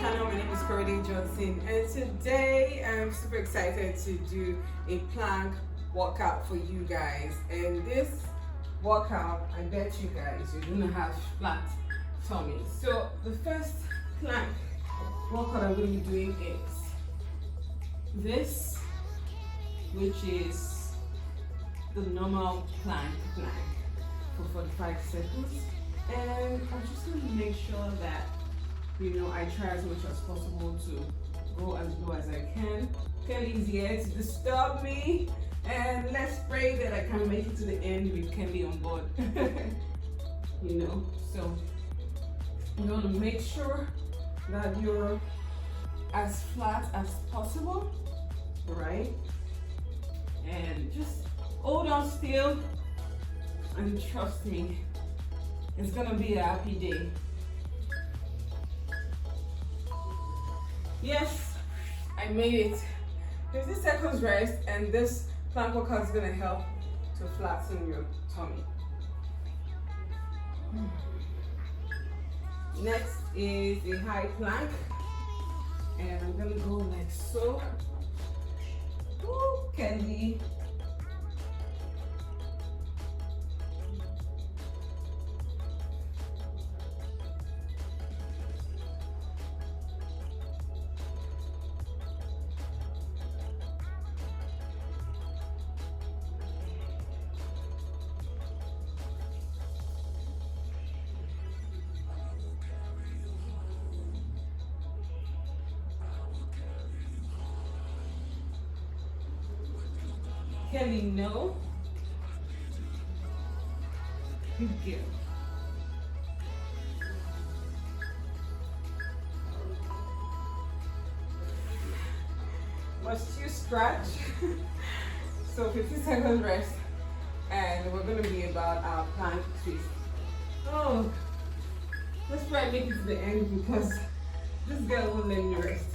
channel. My name is Johnson, and today I'm super excited to do a plank workout for you guys. And this workout, I bet you guys you're gonna have flat tummy. So the first plank workout I'm going to be doing is this, which is the normal plank for 45 seconds. And I'm just going to make sure that, I try as much as possible to go as low as I can. Kelly's here to disturb me, and let's pray that I can make it to the end with Kelly on board. So you want to make sure that you're as flat as possible, right? And just hold on still, and trust me, it's gonna be a happy day. Yes, I made it. 50 seconds rest, and this plank workout is gonna help to flatten your tummy. Next is a high plank, and I'm gonna go like so. Ooh, Candy. Kelly, no. Good girl. Must you scratch? So 50 seconds rest, and we're gonna be about our plank twist. Oh, let's try and make it to the end because this girl won't let me rest.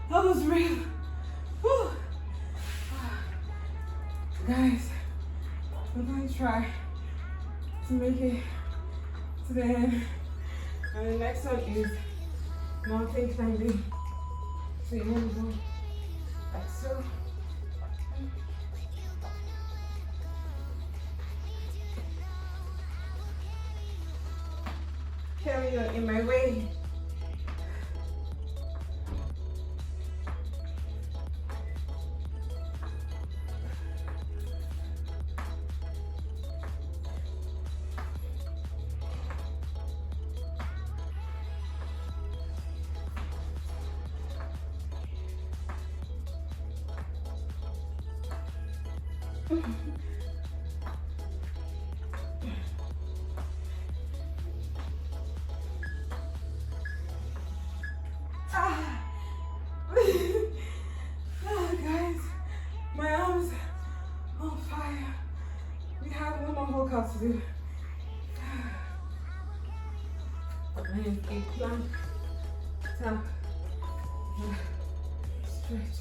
That was real. Whew. Guys, we're going to try to make it to the end. And the next one is mountain climbing. So you want to go like so. Kelly, you're in my way. Guys, my arms on fire. We have one more workout to do. And a plank, tap, stretch.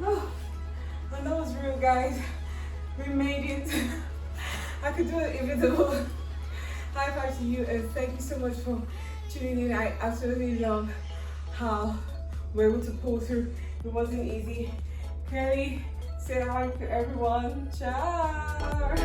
Oh, and that was real, guys. We made it. I could do it invisible. High five to you, and thank you so much for tuning in. I absolutely love how we're able to pull through. It wasn't easy. Carrie, say hi to everyone. Ciao.